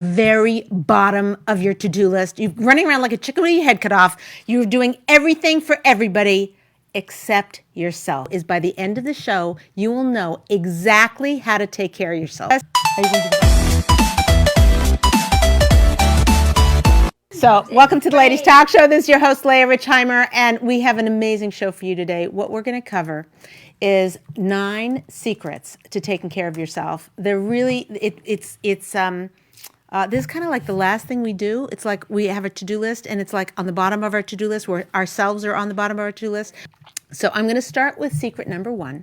very bottom of your to-do list. You're running around like a chicken with your head cut off. You're doing everything for everybody except yourself. Is by the end of the show, you will know exactly how to take care of yourself. So, welcome to the Ladies Talk Show. This is your host, Leah Richeimer, and we have an amazing show for you today. What we're going to cover is 9 secrets to taking care of yourself. They're really, this is kind of like the last thing we do. It's like we have a to-do list, and it's like on the bottom of our to-do list, where ourselves are on the bottom of our to-do list. So I'm going to start with secret number 1,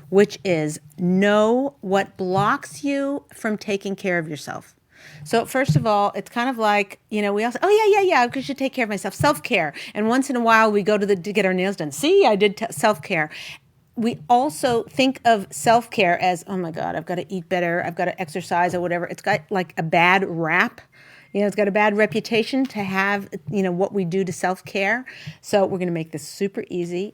which is know what blocks you from taking care of yourself. So first of all, it's kind of like, we all say, oh, yeah, I should take care of myself, self-care. And once in a while, we go to get our nails done. See, I did self-care. We also think of self-care as, oh my God, I've got to eat better, I've got to exercise or whatever. It's got like a bad rap. It's got a bad reputation to have, what we do to self-care. So we're going to make this super easy.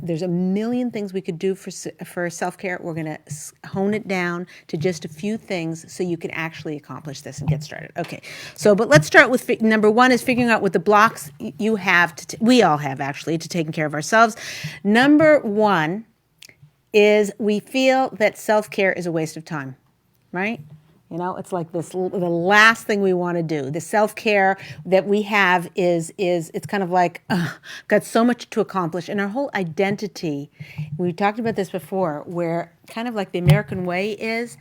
There's a million things we could do for self-care. We're going to hone it down to just a few things so you can actually accomplish this and get started. Okay. But let's start with number 1 is figuring out what the blocks you have, we all have actually, to taking care of ourselves. Number 1 is we feel that self-care is a waste of time, right? It's like the last thing we want to do. The self-care that we have is it's kind of like, got so much to accomplish. And our whole identity, we talked about this before, where kind of like the American way is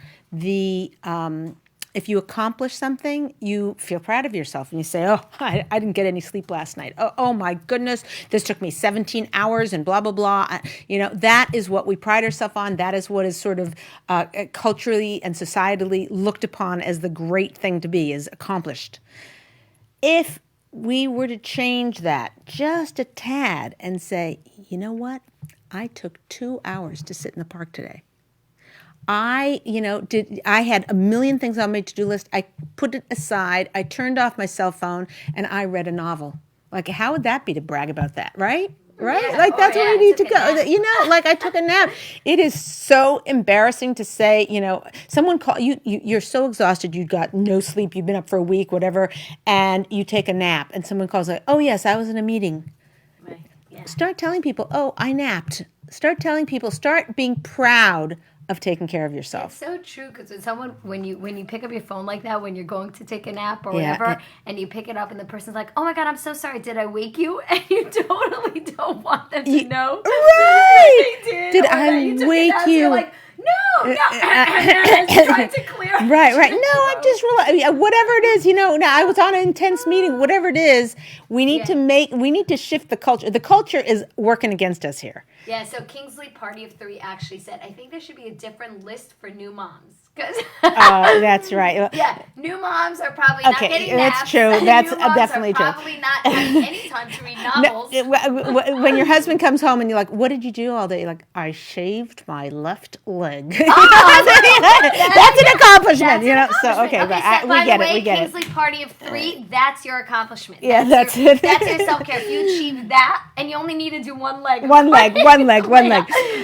if you accomplish something, you feel proud of yourself and you say, I didn't get any sleep last night. Oh my goodness, this took me 17 hours and blah, blah, blah. That is what we pride ourselves on. That is what is sort of culturally and societally looked upon as the great thing to be, is accomplished. If we were to change that just a tad and say, you know what? I took 2 hours to sit in the park today. I had a million things on my to-do list. I put it aside. I turned off my cell phone and I read a novel. Like, how would that be to brag about that, right? Right? Yeah. Like, that's where we need to go. Like I took a nap. It is so embarrassing to say, someone call you, you're so exhausted, you got no sleep, you've been up for a week, whatever, and you take a nap and someone calls like, oh yes, I was in a meeting. Right. Yeah. Start telling people, oh, I napped. Start being proud of taking care of yourself. It's so true, because when you pick up your phone like that when you're going to take a nap or whatever, and you pick it up and the person's like, oh my God, I'm so sorry, did I wake you? And you totally don't want them to know. Right. Did I wake you? You're like, no. Trying to clear. Right. No, I'm just whatever it is, now I was on an intense meeting, whatever it is, we need to shift the culture. The culture is working against us here. Yeah, so Kingsley Party of 3 actually said, I think there should be a different list for new moms. Oh, that's right. Yeah, new moms are probably not getting naps. That's true. That's definitely true. Probably not having any time to read novels. No, when your husband comes home and you're like, what did you do all day? You're like, I shaved my left leg. That's an accomplishment, So, okay, but we get it. Kingsley Party of 3, that's your accomplishment. Yeah, that's it. That's your self-care. If you achieve that, and you only need to do one leg. One leg.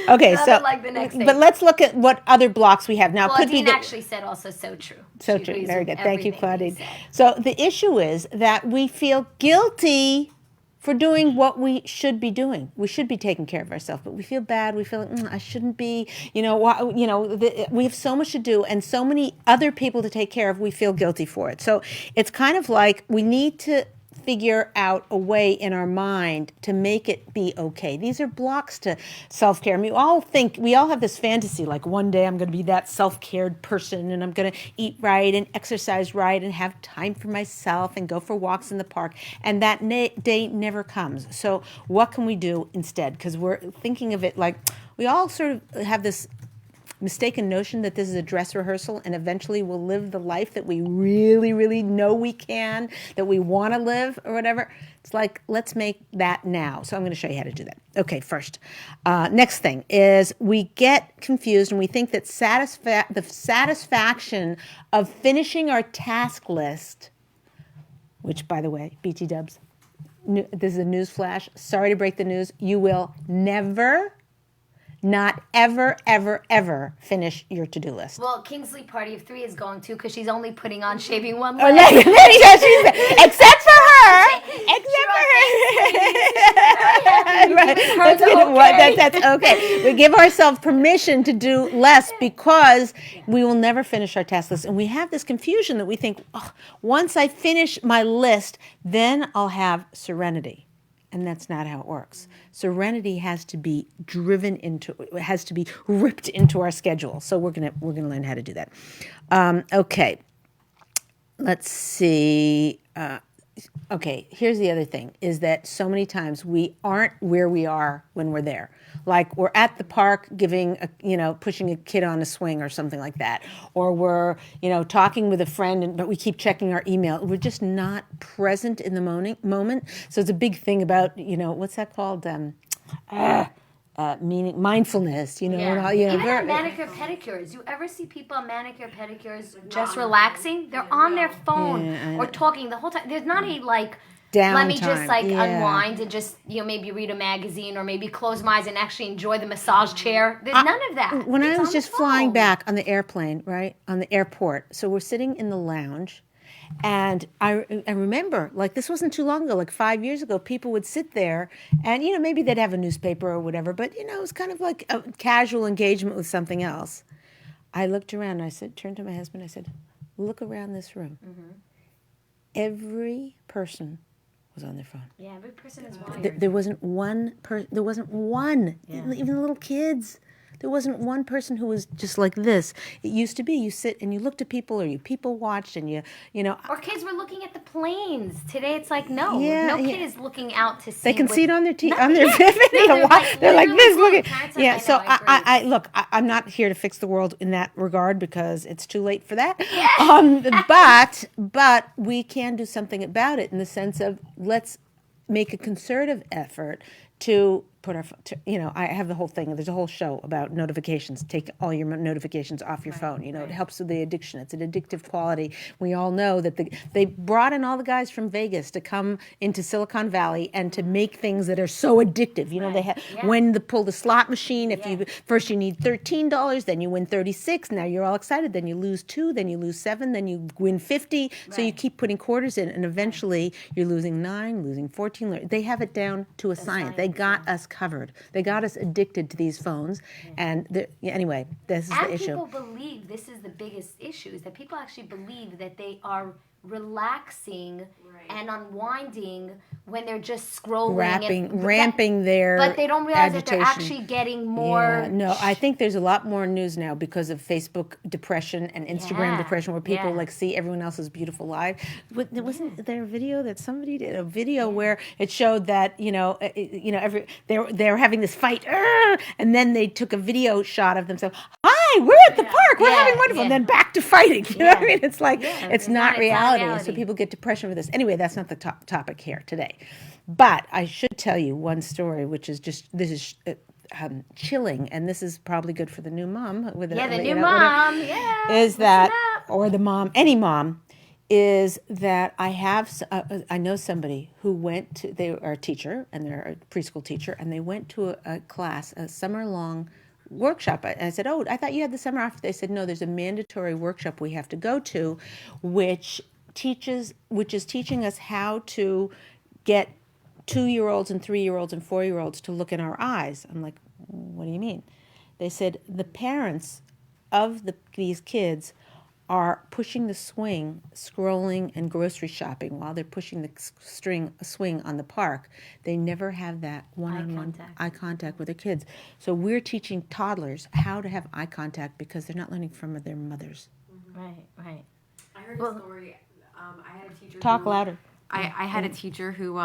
Okay, so, like the next day. But let's look at what other blocks we have now. Claudine actually said also so true. So true. Very good. Thank you, Claudine. So the issue is that we feel guilty for doing what we should be doing. We should be taking care of ourselves, but we feel bad. We feel like, I shouldn't be. We have so much to do and so many other people to take care of. We feel guilty for it. So it's kind of like we need to figure out a way in our mind to make it be okay. These are blocks to self-care. I mean, we all have this fantasy, like one day I'm going to be that self-cared person and I'm going to eat right and exercise right and have time for myself and go for walks in the park. And that day never comes. So what can we do instead? Because we're thinking of it like we all sort of have this mistaken notion that this is a dress rehearsal and eventually we'll live the life that we really, really know we can, that we want to live or whatever. It's like, let's make that now. So I'm going to show you how to do that. Okay, first. Next thing is we get confused and we think that the satisfaction of finishing our task list, which, by the way, BT dubs, this is a news flash. Sorry to break the news. You will never not ever, ever, ever finish your to-do list. Well, Kingsley Party of 3 is going to because she's only putting on shaving one Oh, leg. except for her. Except for her. That's okay. We give ourselves permission to do less because we will never finish our task list. And we have this confusion that we think, oh, once I finish my list, then I'll have serenity. And that's not how it works. Serenity has to be has to be ripped into our schedule. So we're gonna learn how to do that. Okay, let's see. Okay, here's the other thing: is that so many times we aren't where we are when we're there. Like we're at the park pushing a kid on a swing or something like that, or we're talking with a friend, but we keep checking our email. We're just not present in the moment. So it's a big thing about what's that called? Meaning mindfulness. Even at manicure pedicures, you ever see people on manicure pedicures just relaxing? They're on their phone or talking the whole time. There's not a downtime. Let me just unwind and just maybe read a magazine or maybe close my eyes and actually enjoy the massage chair. There's none of that. When I was just flying back on the airplane, right, on the airport, so we're sitting in the lounge, and I remember, this wasn't too long ago, 5 years ago, people would sit there and, maybe they'd have a newspaper or whatever, but, it was kind of like a casual engagement with something else. I looked around and turned to my husband, I said, look around this room. Mm-hmm. Every person was on their phone. Yeah, every person is wired. There wasn't one even the little kids. There wasn't one person who was just like this. It used to be you sit and you looked at people, or you people watched, and Or kids were looking at the planes. Today it's no kid is looking out to see. They can see it on their on their video. They're like this, looking. Yeah. So I look. I'm not here to fix the world in that regard because it's too late for that. But we can do something about it in the sense of let's make a concerted effort to put our, I have the whole thing. There's a whole show about notifications. Take all your notifications off your phone. It helps with the addiction. It's an addictive quality. We all know that they brought in all the guys from Vegas to come into Silicon Valley and to make things that are so addictive. They have when to pull the slot machine. If you first you need $13, then you win 36. Now you're all excited. Then you lose 2. Then you lose 7. Then you win 50. So you keep putting quarters in, and eventually you're losing 9, losing 14. They have it down to a science. They got us covered. They got us addicted to these phones. And anyway, this is the issue. And people believe this is the biggest issue, is that people actually believe that they are relaxing and unwinding when they're just scrolling, ramping their but they don't realize agitation. That they're actually getting more. Yeah, no, I think there's a lot more news now because of Facebook depression and Instagram depression, where people see everyone else's beautiful life. Wasn't there a video that somebody did? A video where it showed that they were having this fight, and then they took a video shot of themselves. Hi, we're at the park. We're having wonderful. And then back to fighting. You know what I mean? It's like it's not reality. So people get depression with this. Anyway, that's not the topic here today. But I should tell you one story, which is this is chilling, and this is probably good for the new mom. Is that, or the mom, any mom, is that I know somebody who went to, they are a teacher, and they're a preschool teacher, and they went to a class, a summer-long workshop. And I said, I thought you had the summer off. They said, no, there's a mandatory workshop we have to go to, which is teaching us how to get 2-year-olds and 3-year-olds and 4-year-olds to look in our eyes. I'm like, what do you mean? They said the parents of these kids are pushing the swing, scrolling and grocery shopping while they're pushing the swing on the park. They never have that one-on-one eye contact with their kids. So we're teaching toddlers how to have eye contact because they're not learning from their mothers. Mm-hmm. Right. I heard a story. I had a teacher. Talk louder. I had a teacher who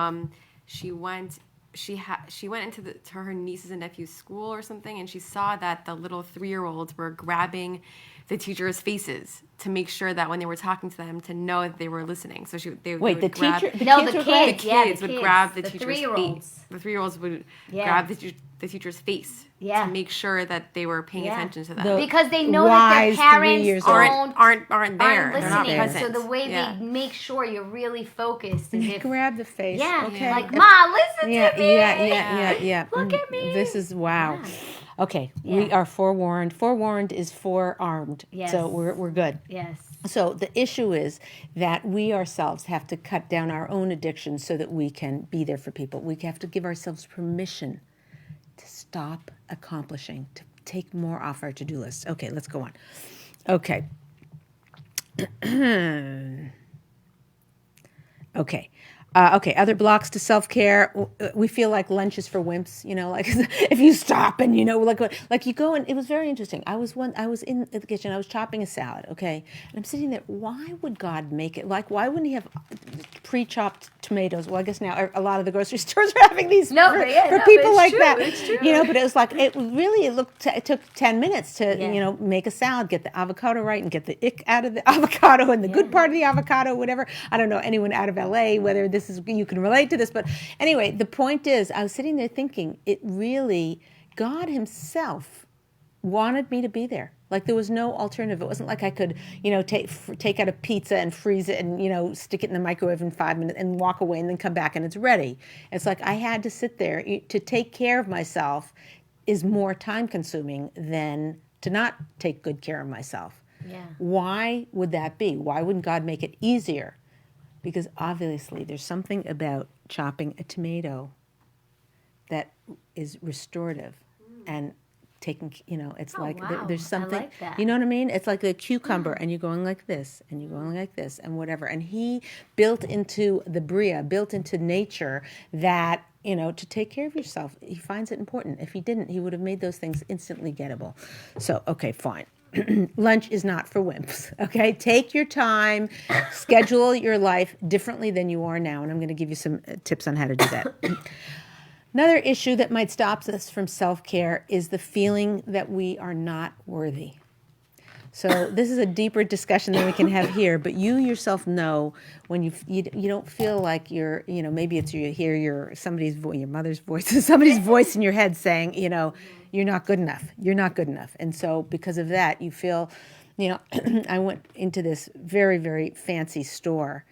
she went into to her nieces and nephews' school or something, and she saw that the little 3-year-olds were grabbing the teachers' faces to make sure that when they were talking to them, to know that they were listening. So they would grab, the kids would grab the teacher's 3-year-olds. face. The 3-year-olds would grab the teacher's face to make sure that they were paying attention to them. Because they know that their parents aren't there. They're not present. So the way they make sure you're really focused is if grab the face. Yeah. Okay. Like, Ma, listen to me. Yeah. Look at me. This is wow. Okay, we are forewarned. Forewarned is forearmed. Yes. So we're good. Yes. So the issue is that we ourselves have to cut down our own addictions so that we can be there for people. We have to give ourselves permission to stop accomplishing, to take more off our to-do list. Okay, let's go on. Okay. Okay. Okay, other blocks to self-care. We feel like lunch is for wimps, like if you stop and, like you go and it was very interesting. I was in the kitchen, I was chopping a salad, okay? And I'm sitting there, why would God make it? Like, why wouldn't he have pre-chopped tomatoes? Well, I guess now a lot of the grocery stores are having these for people like that. It's true. But it was like, it took 10 minutes to, make a salad, get the avocado right and get the ick out of the avocado and the good part of the avocado, whatever. I don't know anyone out of LA, whether you can relate to this, but anyway, the point is, I was sitting there thinking, God himself wanted me to be there. Like there was no alternative. It wasn't like I could, take out a pizza and freeze it and, stick it in the microwave in 5 minutes and walk away and then come back and it's ready. It's like I had to sit there. To take care of myself is more time consuming than to not take good care of myself. Yeah. Why would that be? Why wouldn't God make it easier? Because obviously there's something about chopping a tomato that is restorative and taking, it's wow. there's something, I like that. you know what I mean? It's like a cucumber and you're going like this and you're going like this and whatever. And he built into the Bria, built into nature that, to take care of yourself. He finds it important. If he didn't, he would have made those things instantly gettable. So, okay, fine. Lunch is not for wimps, okay? Take your time, schedule your life differently than you are now, and I'm going to give you some tips on how to do that. Another issue that might stop us from self-care is the feeling that we are not worthy. So this is a deeper discussion than we can have here, but you yourself know when you don't feel like you're, maybe it's you hear your mother's voice, somebody's voice in your head saying, you're not good enough. You're not good enough. And so because of that, you feel, I went into this very, very fancy store.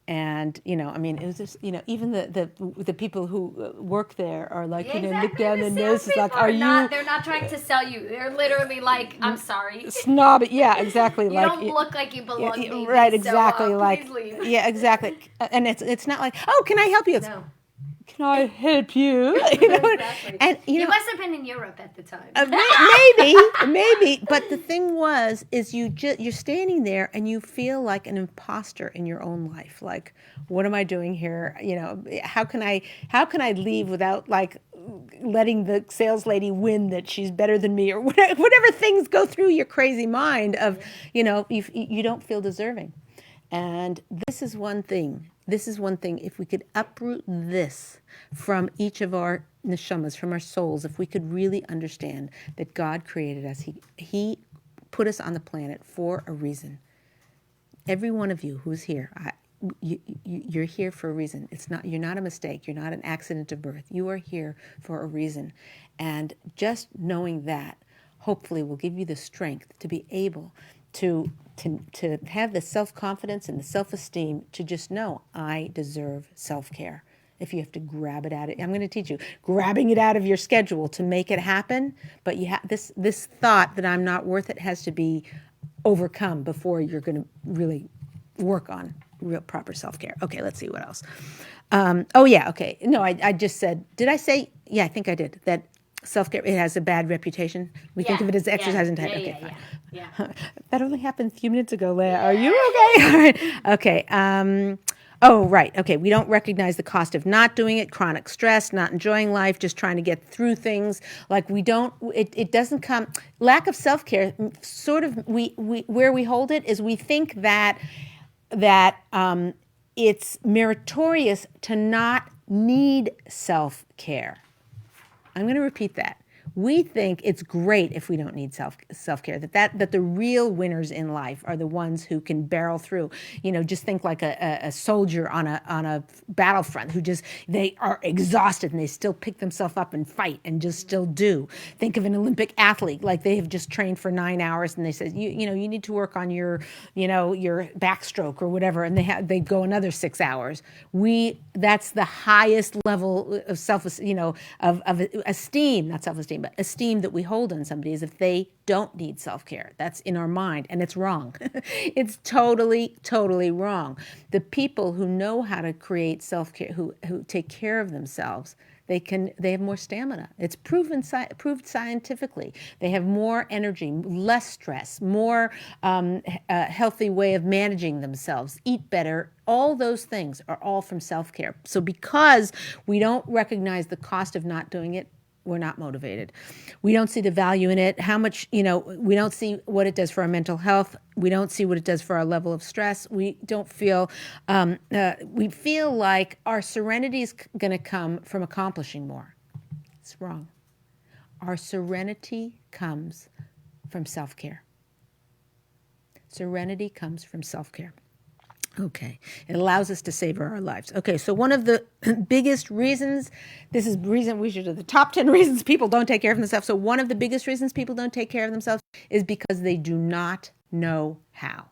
And, it was just, even the people who work there are like, look down the nose. It's like, they're not trying to sell you. They're literally like, I'm sorry. Snob. Yeah, exactly. You don't look like you belong to me. Right, exactly. So, like, please leave. Yeah, exactly. And it's not like, oh, can I help you? It's, No. Can I help you? Exactly. And you must have been in Europe at the time. Maybe. But the thing is you're standing there and you feel like an imposter in your own life. Like, what am I doing here? How can I leave without like letting the sales lady win that she's better than me or whatever things go through your crazy mind of, you don't feel deserving. And this is one thing. If we could uproot this from each of our neshamas, from our souls, if we could really understand that God created us, He put us on the planet for a reason. Every one of you who's here, you're here for a reason. You're not a mistake. You're not an accident of birth. You are here for a reason. And just knowing that, hopefully, will give you the strength to be able to have the self-confidence and the self-esteem to just know I deserve self-care. If you have to grab it out of, I'm going to teach you grabbing it out of your schedule to make it happen. But you have this thought that I'm not worth it has to be overcome before you're going to really work on real proper self-care. Okay, let's see what else. Okay. No, I just said, did I say? Yeah, I think I did. That self-care, it has a bad reputation. We think of it as exercise and time. Okay, fine. Yeah. That only happened a few minutes ago, Leah. Are you okay? All right. Okay. Right. Okay. We don't recognize the cost of not doing it, chronic stress, not enjoying life, just trying to get through things. Like it doesn't come, lack of self-care, sort of, where we hold it is we think that it's meritorious to not need self-care. I'm going to repeat that. We think it's great if we don't need self-care, that the real winners in life are the ones who can barrel through. Just think like a soldier on a battlefront who they are exhausted and they still pick themselves up and fight and just still do. Think of an Olympic athlete, like they have just trained for 9 hours and they said, you need to work on your backstroke or whatever, and they go another 6 hours. That's the highest level of of esteem, not self-esteem, self-esteem, but esteem that we hold on somebody is if they don't need self-care. That's in our mind, and it's wrong. It's totally, totally wrong. The people who know how to create self-care, who take care of themselves, they have more stamina. It's proved scientifically. They have more energy, less stress, more healthy way of managing themselves, eat better. All those things are all from self-care. So because we don't recognize the cost of not doing it, we're not motivated. We don't see the value in it. How much, we don't see what it does for our mental health. We don't see what it does for our level of stress. We don't feel, we feel like our serenity is going to come from accomplishing more. It's wrong. Our serenity comes from self-care. Serenity comes from self-care. Okay, it allows us to savor our lives. Okay, so one of the biggest reasons, this is the reason we should do the top 10 reasons people don't take care of themselves. So one of the biggest reasons people don't take care of themselves is because they do not know how.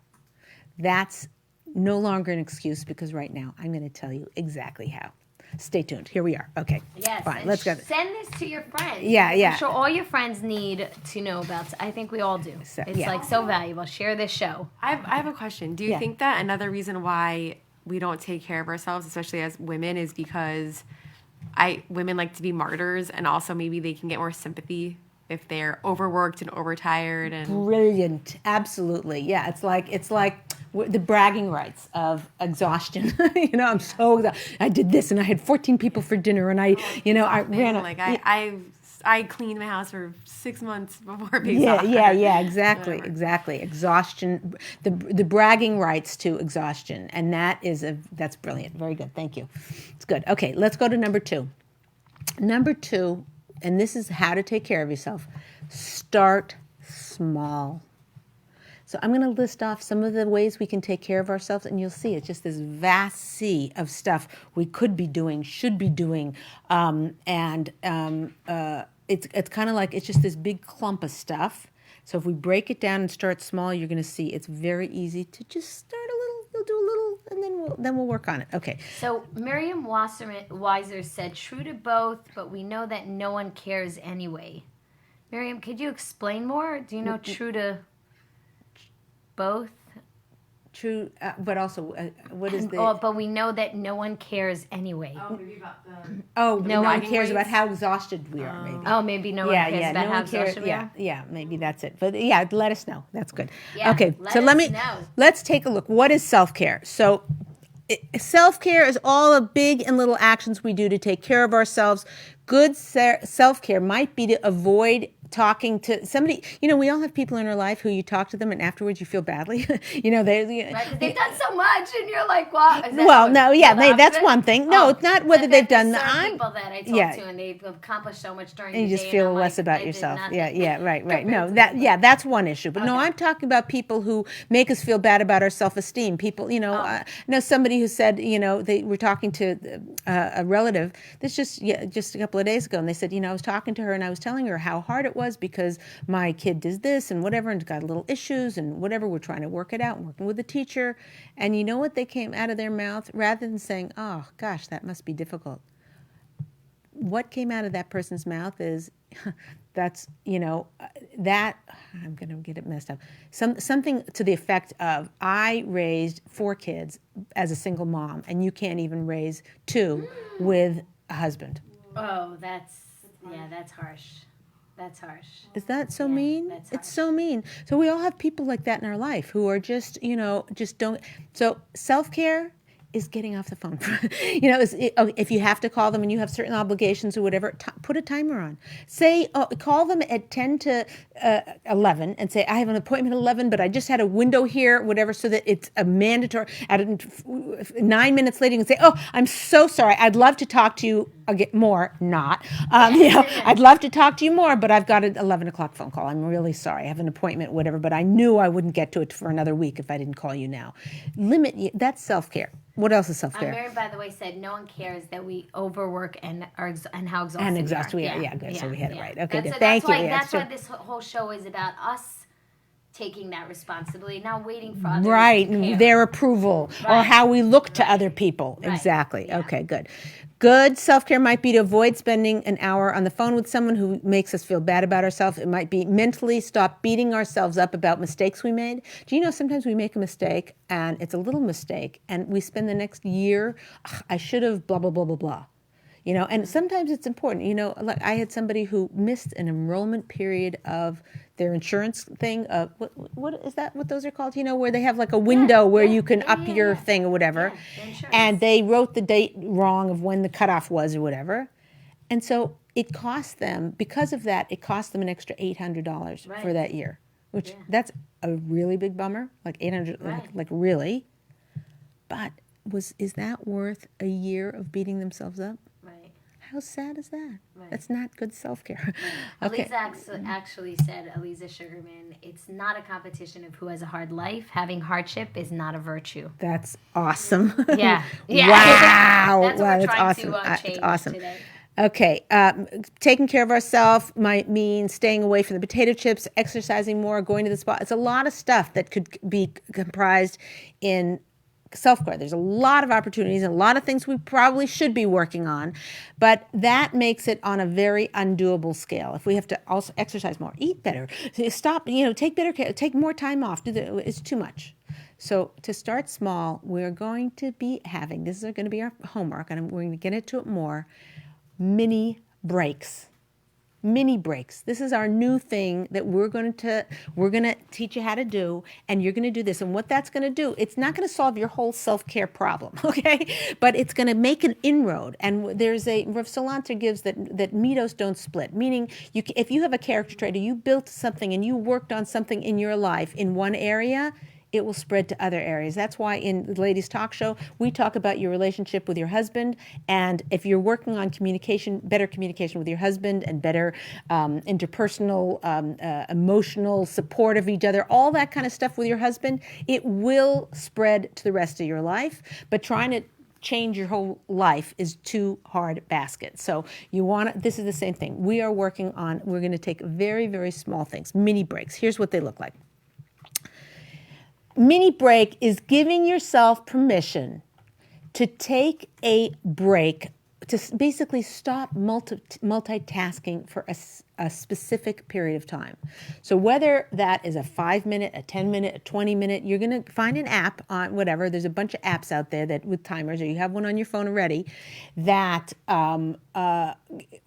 That's no longer an excuse, because right now I'm going to tell you exactly how. Stay tuned. Here we are. Okay. Yes. Fine. Let's go. Send this to your friends. Yeah. I'm sure all your friends need to know about. I think we all do. It's like so valuable. Share this show. I have a question. Do you think that another reason why we don't take care of ourselves, especially as women, is because women like to be martyrs, and also maybe they can get more sympathy if they're overworked and overtired? And brilliant. Absolutely. Yeah. It's like the bragging rights of exhaustion. I'm so exhausted. I did this, and I had 14 people for dinner, and I ran. I cleaned my house for 6 months before it pays off. Yeah, exactly. Exhaustion, the bragging rights to exhaustion, and that's brilliant. Very good. Thank you. It's good. Okay, let's go to number 2. Number 2, and this is how to take care of yourself. Start small. So I'm going to list off some of the ways we can take care of ourselves, and you'll see it's just this vast sea of stuff we could be doing, should be doing, it's kind of like it's just this big clump of stuff. So if we break it down and start small, you're going to see it's very easy to just start a little. You'll do a little, and then we'll work on it. Okay. So Merriam-Webster said, "True to both, but we know that no one cares anyway." Miriam, could you explain more? Do you know true to both? True, but also, what is the... but we know that no one cares anyway. Oh, maybe about the... no one cares about how exhausted we are, maybe. Oh, maybe no one cares about how exhausted we are? Yeah, maybe that's it. But let us know. That's good. Yeah, okay, let's take a look. What is self-care? So self-care is all the big and little actions we do to take care of ourselves. Good self-care might be to avoid talking to somebody. We all have people in our life who you talk to them and afterwards you feel badly. Right, because they've done so much and you're like, what? That's one thing. No, it's not whether they've done that. People that I talk to and they've accomplished so much during the day. And you just feel less about yourself. Right. No, that's one issue. But no, I'm talking about people who make us feel bad about our self-esteem. People, I know somebody who said, they were talking to a relative. This just a couple of days ago, and they said, I was talking to her and I was telling her how hard it was because my kid does this and whatever and got little issues and whatever. We're trying to work it out and working with the teacher. And you know what they came out of their mouth? Rather than saying, oh, gosh, that must be difficult. What came out of that person's mouth is, that I'm going to get it messed up. Something to the effect of, I raised 4 kids as a single mom and you can't even raise 2 with a husband. Oh, that's harsh. That's harsh. Is that so mean? That's harsh. It's so mean. So we all have people like that in our life who are just, just don't. So self-care is getting off the phone. If you have to call them and you have certain obligations or whatever, put a timer on. Say, call them at 10 to 11 and say, I have an appointment at 11, but I just had a window here, whatever, so that it's a mandatory. At 9 minutes later, you can say, oh, I'm so sorry. I'd love to talk to you more. Not. I'd love to talk to you more, but I've got an 11 o'clock phone call. I'm really sorry. I have an appointment, whatever, but I knew I wouldn't get to it for another week if I didn't call you now. That's self-care. What else is self-care? Mary, by the way, said no one cares that we overwork and how exhausted we are. Yeah, good. So we had it right. Okay, good. Thank you. That's why this whole show is about us taking that responsibility, not waiting for others Right, to care. their approval or Right. how we look to Right. other people. Right. Exactly. Yeah. Okay, good. Good self-care might be to avoid spending an hour on the phone with someone who makes us feel bad about ourselves. It might be mentally stop beating ourselves up about mistakes we made. Do you know sometimes we make a mistake and it's a little mistake and we spend the next year, I should have blah, blah, blah, blah, blah. You know, and sometimes it's important. You know, like I had somebody who missed an enrollment period of their insurance thing. What is that? What those are called? You know, where they have like a window where you can up your thing or whatever. Yeah, insurance. And they wrote the date wrong of when the cutoff was or whatever. And so it cost them, because of that, it cost them an extra $800 for that year, which that's a really big bummer. Like 800, like really. But is that worth a year of beating themselves up? Right. How sad is that? Right. That's not good self-care. Okay. Elisa actually said, Elisa Sugarman, it's not a competition of who has a hard life. Having hardship is not a virtue. That's awesome. Yeah. Yeah. Wow. That's what Wow, we're that's trying awesome. to change It's awesome. today. Okay, taking care of ourselves might mean staying away from the potato chips, exercising more, going to the spa. It's a lot of stuff that could be comprised in self-care. There's a lot of opportunities and a lot of things we probably should be working on, but that makes it on a very undoable scale. If we have to also exercise more, eat better, stop, take better care, take more time off, it's too much. So to start small, we're going to be having, this is going to be our homework, and we're going to get into it more, mini breaks. Mini breaks. This is our new thing that we're going to teach you how to do, and you're going to do this. And what that's going to do, it's not going to solve your whole self-care problem, okay? But it's going to make an inroad. And there's Rav Salanter gives that mitos don't split, meaning if you have a character trait or you built something and you worked on something in your life in one area, it will spread to other areas. That's why in the Ladies Talk Show, we talk about your relationship with your husband. And if you're working on communication, better communication with your husband and better interpersonal, emotional support of each other, all that kind of stuff with your husband, it will spread to the rest of your life. But trying to change your whole life is too hard basket. So this is the same thing. We're going to take very, very small things, mini breaks. Here's what they look like. Mini break is giving yourself permission to take a break, to basically stop multitasking for a specific period of time. So whether that is a 5-minute, a 10-minute, a 20-minute, you're going to find an app on whatever. There's a bunch of apps out there that with timers, or you have one on your phone already, that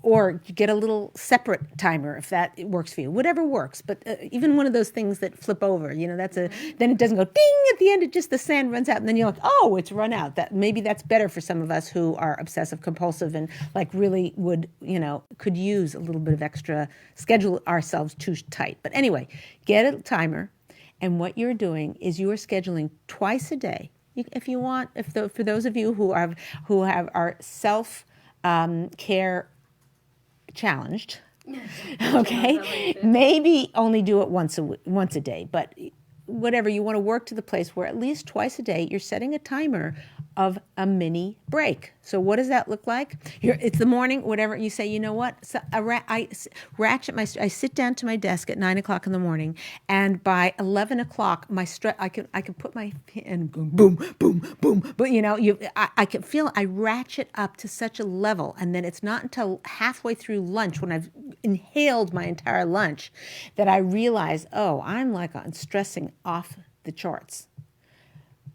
or get a little separate timer if that works for you. Whatever works, but even one of those things that flip over, then it doesn't go ding at the end. It just the sand runs out, and then you're like, oh, it's run out. Maybe that's better for some of us who are obsessive compulsive and like really could use a little bit of extra. Schedule ourselves too tight. But anyway, get a timer, and what you're doing is you are scheduling twice a day. If you want, for those of you who are self care challenged, okay, maybe only do it once a day, but whatever, you want to work to the place where at least twice a day you're setting a timer of a mini break. So what does that look like? It's the morning, whatever, you say, you know what? So I sit down to my desk at 9 o'clock in the morning, and by 11 o'clock, I can put my hand boom, boom, boom. But I can feel I ratchet up to such a level, and then it's not until halfway through lunch, when I've inhaled my entire lunch, that I realize, oh, I'm stressing off the charts.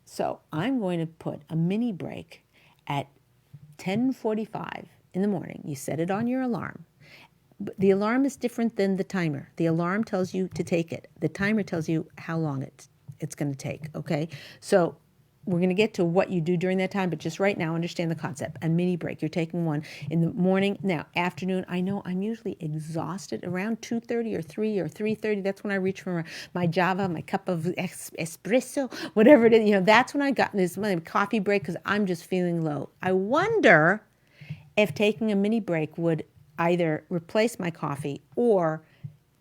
So I'm going to put a mini break at 10:45 in the morning. You set it on your alarm. But the alarm is different than the timer. The alarm tells you to take it. The timer tells you how long it's going to take, okay? So we're going to get to what you do during that time, but just right now, understand the concept. A mini break. You're taking one in the morning. Now, afternoon, I know I'm usually exhausted around 2:30 or 3 or 3:30. That's when I reach for my Java, my cup of espresso, whatever it is. That's when I got this coffee break because I'm just feeling low. I wonder if taking a mini break would either replace my coffee or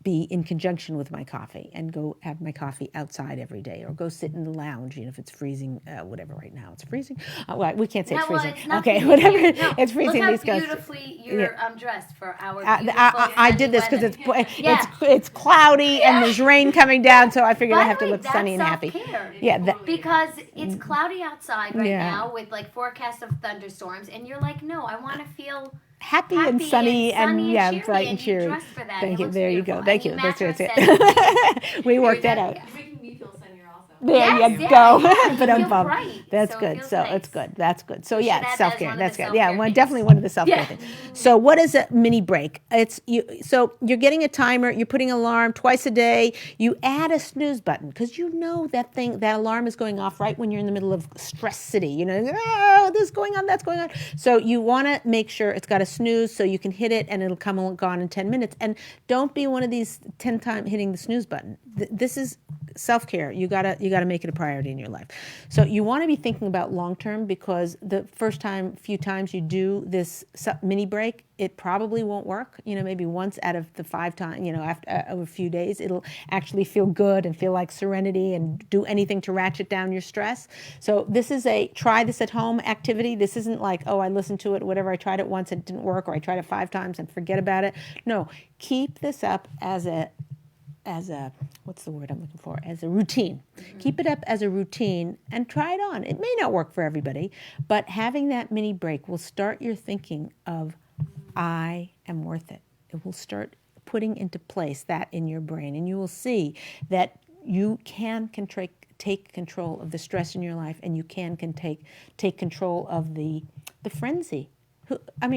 be in conjunction with my coffee and go have my coffee outside every day, or go sit in the lounge, if it's freezing, whatever right now it's freezing. Well, we can't say it's freezing. It's not Okay, freezing whatever. here. No, It's freezing. Look These how guys. beautifully you're dressed for our beautiful I did this because Yeah. it's cloudy and there's rain coming down, so I figured By I have the to way, look sunny and happy. self-care. Yeah, Because it's cloudy outside right Yeah. now with like forecasts of thunderstorms, and you're like, no, I want to feel happy and sunny and cheery, bright and you cheery. dress for that. Thank It you. looks There you beautiful. go. Thank And you. match That's our it. scent. We worked that out. It's making me feel sunnier also. There Yes, you yeah, go. yeah, But you I'm feel bummed. bright, That's so it good. feels So nice. it's good. That's good. So should yeah, add that as self care. one of That's the good. Yeah, self-care things. definitely one of the self care Yeah. things. So what is a mini break? It's you. So you're getting a timer. You're putting an alarm twice a day. You add a snooze button because that alarm is going off right when you're in the middle of stress city. Oh, this is going on, that's going on. So you want to make sure it's got a snooze so you can hit it and it'll come and gone in 10 minutes. And don't be one of these 10 times hitting the snooze button. This is self-care. You gotta make it a priority in your life. So you want to be thinking about long-term, because the few times you do this mini break, it probably won't work. Maybe once out of the 5 times, after a few days, it'll actually feel good and feel like serenity and do anything to ratchet down your stress. So this is a try this at home activity. This isn't like, oh, I listened to it, whatever, I tried it once, it didn't work, or I tried it 5 times and forget about it. No, keep this up as a what's the word I'm looking for? As a routine. Mm-hmm. Keep it up as a routine and try it on. It may not work for everybody, but having that mini break will start your thinking of, I am worth it. It will start putting into place that in your brain, and you will see that you can take control of the stress in your life, and you can take control of the frenzy.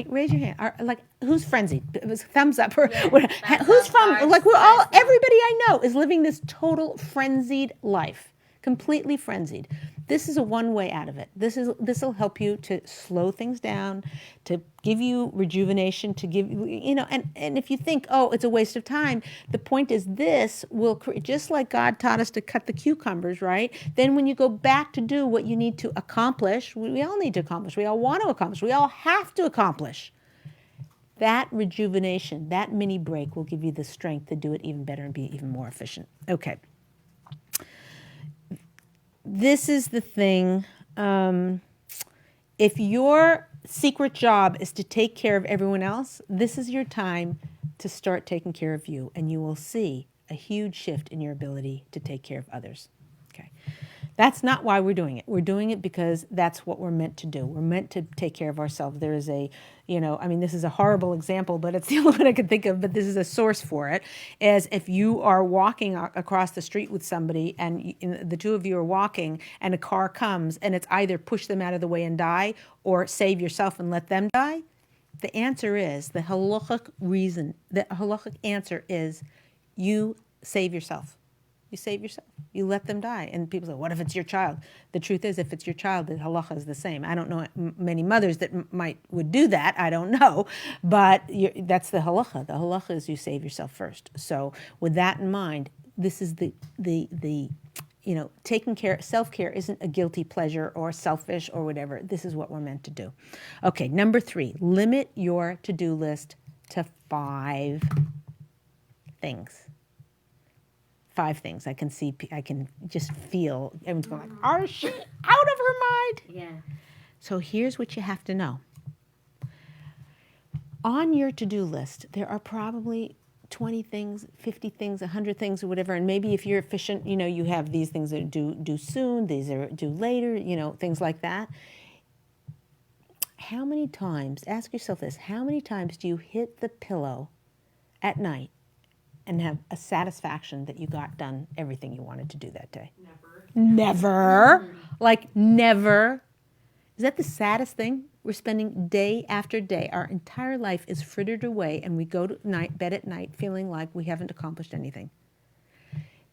Raise your hand. Who's frenzied? It was thumbs up. Or who's from? Everybody I know is living this total frenzied life, completely frenzied. This is a one way out of it. This will help you to slow things down, to give you rejuvenation, to give and if you think, oh, it's a waste of time, the point is this will just like God taught us to cut the cucumbers, right? Then when you go back to do what you need to accomplish, we all need to accomplish, we all want to accomplish, we all have to accomplish. That rejuvenation, that mini break will give you the strength to do it even better and be even more efficient. Okay. This is the thing. If your secret job is to take care of everyone else, this is your time to start taking care of you, and you will see a huge shift in your ability to take care of others. Okay. That's not why we're doing it. We're doing it because that's what we're meant to do. We're meant to take care of ourselves. There is this is a horrible example, but it's the only one I can think of, but this is a source for it, is if you are walking across the street with somebody and the two of you are walking and a car comes and it's either push them out of the way and die or save yourself and let them die, the answer is, the halachic answer is, you save yourself. You save yourself. You let them die. And people say, what if it's your child? The truth is, if it's your child, the halacha is the same. I don't know many mothers that would do that. I don't know. But that's the halacha. The halacha is you save yourself first. So with that in mind, this is the taking care, self-care isn't a guilty pleasure or selfish or whatever. This is what we're meant to do. Okay, number 3, limit your to-do list to 5 things. 5 things. I can just feel everyone's going like, "Are she out of her mind?" Yeah. So here's what you have to know. On your to-do list, there are probably 20 things, 50 things, 100 things, or whatever. And maybe if you're efficient, you have these things that are due soon, these are due later, things like that. How many times, ask yourself this, how many times do you hit the pillow at night and have a satisfaction that you got done everything you wanted to do that day? Never. Like never. Is that the saddest thing? We're spending day after day. Our entire life is frittered away, and we go to bed at night feeling like we haven't accomplished anything.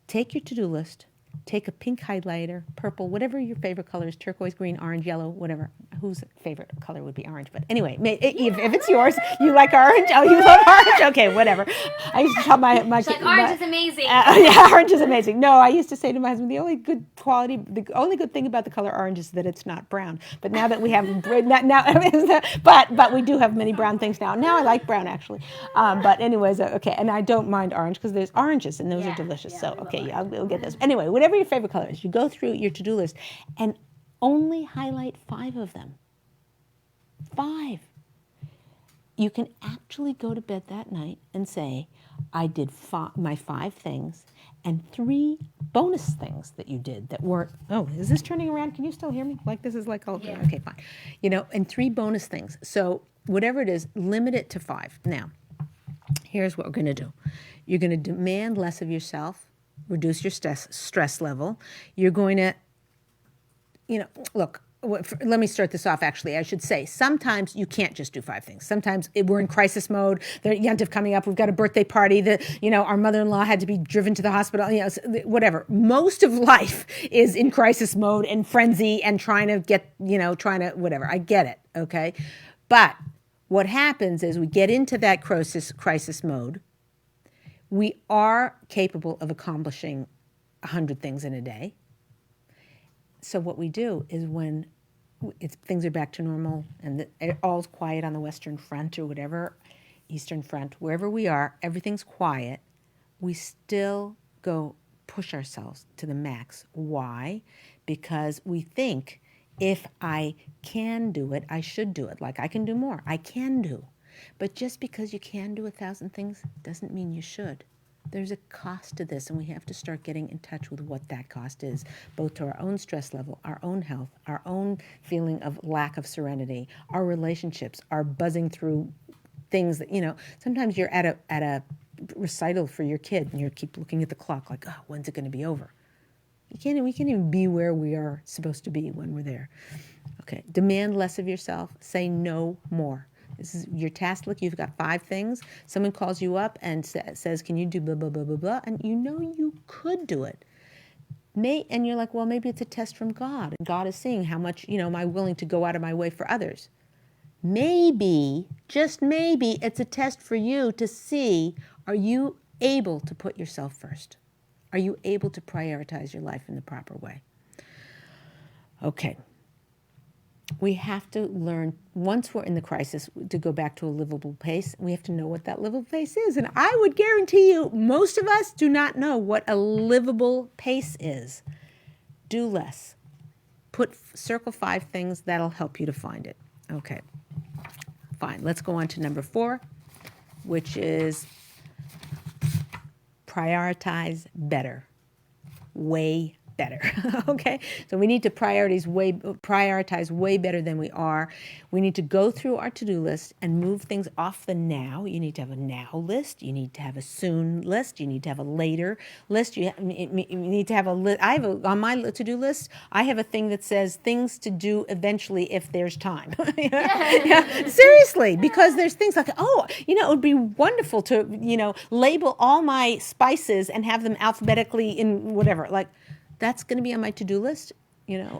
Take your to-do list take a pink highlighter, purple, whatever your favorite color is, turquoise, green, orange, yellow, whatever. Whose favorite color would be orange? But anyway, if it's yours, you like orange? Oh, you love orange? Okay, whatever. I used to tell my She's like, orange is amazing. Yeah, orange is amazing. No, I used to say to my husband, the only good thing about the color orange is that it's not brown. But now that we have, but we do have many brown things now. Now I like brown, actually. But anyways, okay, and I don't mind orange because there's oranges and those are delicious. So, okay, yeah, we'll get those. Anyway, whatever your favorite color is, you go through your to-do list and only highlight 5 of them. 5. You can actually go to bed that night and say, I did my 5 things and 3 bonus things that you did that weren't, oh, is this turning around? Can you still hear me? Like this is like, okay, fine. And 3 bonus things. So whatever it is, limit it to 5. Now, here's what we're going to do. You're going to demand less of yourself, reduce your stress level. You're going to, look, let me start this off, actually. I should say, sometimes you can't just do 5 things. Sometimes we're in crisis mode. There's Yontif coming up. We've got a birthday party. Our mother-in-law had to be driven to the hospital. Whatever. Most of life is in crisis mode and frenzy and trying to whatever. I get it, okay? But what happens is we get into that crisis mode. We are capable of accomplishing 100 things in a day. So what we do is when things are back to normal and all's quiet on the Western Front or whatever, Eastern Front, wherever we are, everything's quiet, we still go push ourselves to the max. Why? Because we think if I can do it, I should do it. Like I can do more. I can do. But just because you can do 1,000 things doesn't mean you should. There's a cost to this, and we have to start getting in touch with what that cost is, both to our own stress level, our own health, our own feeling of lack of serenity, our relationships, our buzzing through things that, sometimes you're at a recital for your kid, and you keep looking at the clock like, oh, when's it going to be over? We can't even be where we are supposed to be when we're there. Okay, demand less of yourself. Say no more. This is your task. Look, you've got 5 things. Someone calls you up and says, can you do blah, blah, blah, blah, blah? And you could do it. And you're like, well, maybe it's a test from God. And God is seeing how much, am I willing to go out of my way for others? Maybe, just maybe, it's a test for you to see, are you able to put yourself first? Are you able to prioritize your life in the proper way? Okay. We have to learn, once we're in the crisis, to go back to a livable pace. We have to know what that livable pace is. And I would guarantee you, most of us do not know what a livable pace is. Do less. Circle 5 things that'll help you to find it. Okay, fine. Let's go on to number 4, which is prioritize better. Way better. Okay, so we need to prioritize way better than we are. We need to go through our to-do list and move things off the now. You need to have a now list. You need to have a soon list. You need to have a later list. You need to have a list. On my to-do list, I have a thing that says things to do eventually if there's time. Yeah, seriously, because there's things like, it would be wonderful to, label all my spices and have them alphabetically in whatever, like. That's going to be on my to-do list,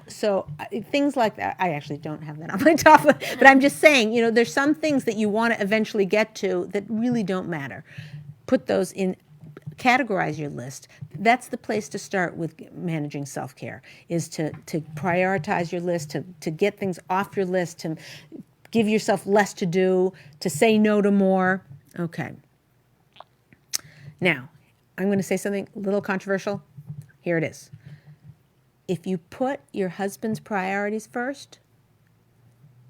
So things like that. I actually don't have that on my top list, but I'm just saying, there's some things that you want to eventually get to that really don't matter. Put those in, categorize your list. That's the place to start with managing self-care, is to prioritize your list, to get things off your list, to give yourself less to do, to say no to more. Okay. Now, I'm going to say something a little controversial. Here it is. If you put your husband's priorities first,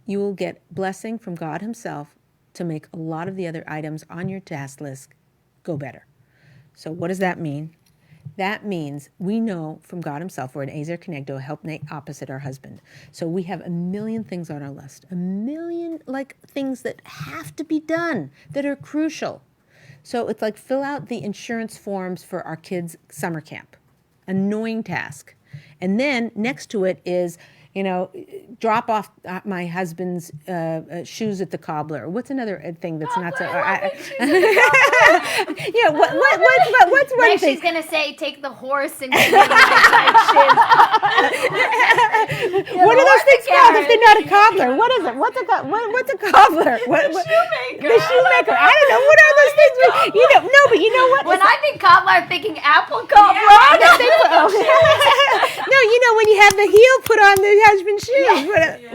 you will get blessing from God himself to make a lot of the other items on your task list go better. So what does that mean? That means we know from God himself we're an Azer Connecto, helpmate opposite our husband. So we have a million things on our list, a million things that have to be done that are crucial. So it's like fill out the insurance forms for our kids' summer camp. Annoying task. And then next to it is drop off my husband's shoes at the cobbler. What's another thing that's not so? Yeah, what's one Like thing? she's gonna say, take the horse and give me the shoes. What are those things called if they're not a cobbler? What is it? What's a cobbler? Shoemaker. The shoemaker. I don't know. What are those things? No, but you know what? When I think cobbler, I'm thinking apple cobbler. No, when you have the heel put on the husband's shoes,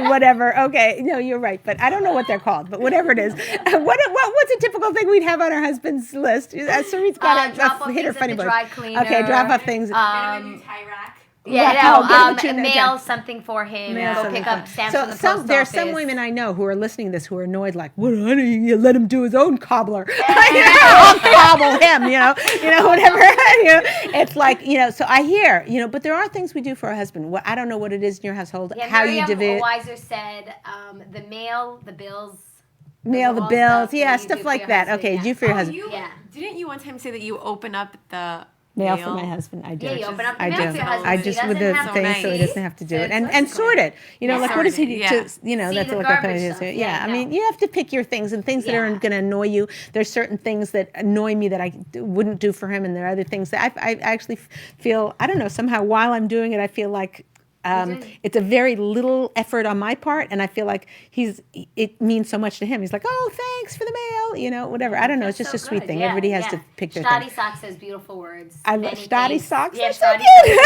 whatever. Okay, no, you're right, but I don't know what they're called. But whatever it is, what's a typical thing we'd have on our husband's list? Sari's got drop a hit her off funny things at the book. dry cleaner. Okay, drop off things. tie rack. Mail something for him. Go pick up stamps from the post office. There are some women I know who are listening to this who are annoyed, like, what? You let him do his own cobbler. I'll cobble him, whatever. It's like, so I hear, but there are things we do for our husband. I don't know what it is in your household, how you divide. Weiser said, the mail, the bills. Mail the bills, stuff like that. Okay, do for your husband. Didn't you one time say that you open up the mail for my husband? I do. Yeah, you open up the I mail do. for your husband. I just with the thing, so he doesn't have to do it and sort it. Like what does he do? That's what I do. Yeah, I mean, you have to pick your things and things that are going to annoy you. There's certain things that annoy me that I wouldn't do for him, and there are other things that I actually feel. I don't know. Somehow, while I'm doing it, I feel like. It's a very little effort on my part, and I feel like it means so much to him. He's like, oh, thanks for the mail, whatever. I don't know. It's just a sweet thing. Everybody has to pick their thing. Stoddy Socks says beautiful words. I love Stoddy Socks. Yeah, They're so Stoddy cute.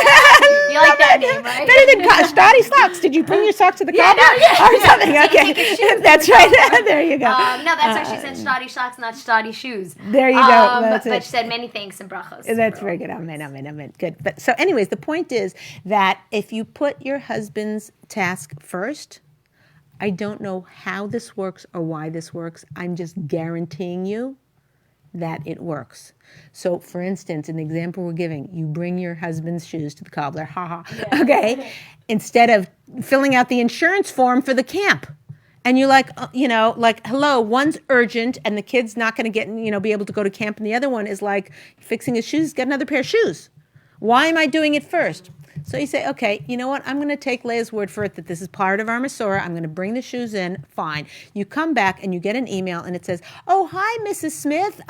You like that name, right? Better than Stoddy Socks. Did you bring your socks to the cobbler or something? Okay, that's right. There you go. No, that's why she said Stoddy Socks, not Stoddy Shoes. There you go. But she said many thanks and brachos. That's very good. Amen. Good. But so, anyways, the point is that if you put your husband's task first, I don't know how this works or why this works. I'm just guaranteeing you that it works. So, for instance, an example we're giving, you bring your husband's shoes to the cobbler, okay, instead of filling out the insurance form for the camp. And you're like, hello, one's urgent and the kid's not going to get, be able to go to camp. And the other one is like fixing his shoes, get another pair of shoes. Why am I doing it first? So you say, okay, you know what? I'm going to take Leah's word for it that this is part of our Masorah. I'm going to bring the shoes in. Fine. You come back and you get an email and it says, oh, hi, Mrs. Smith.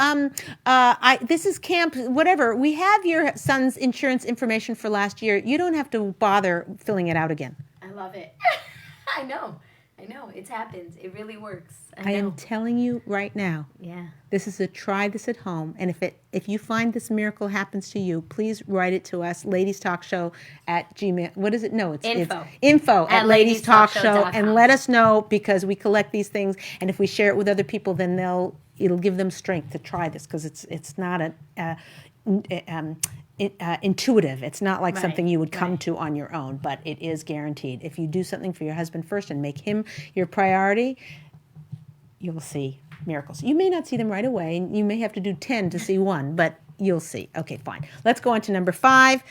This is camp, whatever. We have your son's insurance information for last year. You don't have to bother filling it out again. I love it. I know. It happens. It really works. I am telling you right now. Yeah. This is try this at home. And if you find this miracle happens to you, please write it to us, Ladies Talk Show at Gmail. What is it? No, it's info at Ladies Talk Show, and let us know, because we collect these things, and if we share it with other people, then it'll give them strength to try this, because it's not intuitive. It's not like something you would come to on your own, but it is guaranteed. If you do something for your husband first and make him your priority, you will see miracles. You may not see them right away, and you may have to do 10 to see one, but you'll see. Okay, fine. Let's go on to number 5.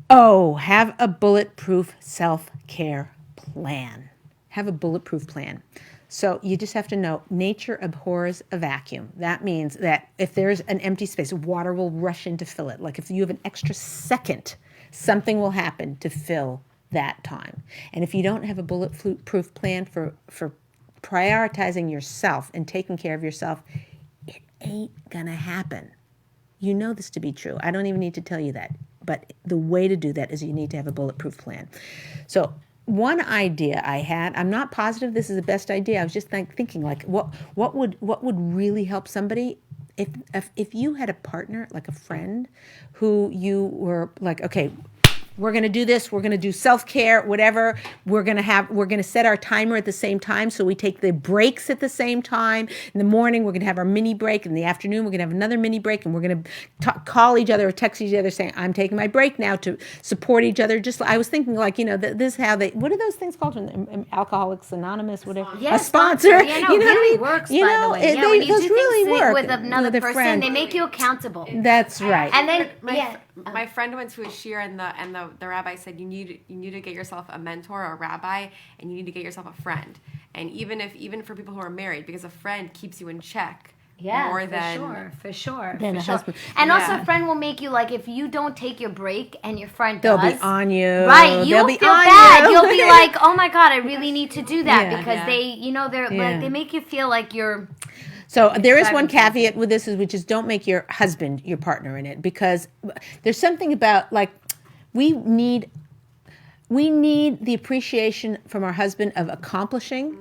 Oh, have a bulletproof self-care plan. Have a bulletproof plan. So you just have to know, nature abhors a vacuum. That means that if there's an empty space, water will rush in to fill it. Like if you have an extra second, something will happen to fill that time. And if you don't have a bulletproof plan for prioritizing yourself and taking care of yourself, it ain't gonna happen. You know this to be true. I don't even need to tell you that. But the way to do that is you need to have a bulletproof plan. So one idea I had, I'm not positive this is the best idea. I was just thinking, like, what would really help somebody if you had a partner, like a friend, who you were like, okay, we're going to do this. We're going to do self-care, whatever. We're going to set our timer at the same time. So we take the breaks at the same time. In the morning, we're going to have our mini break. In the afternoon, we're going to have another mini break. And we're going to call each other or text each other saying, I'm taking my break now, to support each other. I was thinking, like, this is how what are those things called? Alcoholics Anonymous, whatever. Yeah, a sponsor. Yeah, no, it really works, by the way. Yeah, when you those do really things work with another person, friend. they make you accountable. That's right. And then, my friend went to a shir, and the rabbi said you need to get yourself a mentor or a rabbi, and you need to get yourself a friend. And even for people who are married, because a friend keeps you in check Yeah, more for than sure, for sure. Than for a sure. husband. And Yeah. also, a friend will make you like if you don't take your break and your friend They'll does. be on you. Right, They'll you'll be feel on bad. you. You'll be like, "Oh my god, I really need to do that," Yeah. because Yeah. they, they're Yeah. like they make you feel like you're. So there is one striving caveat with this, which is don't make your husband your partner in it, because there's something about like we need the appreciation from our husband of accomplishing.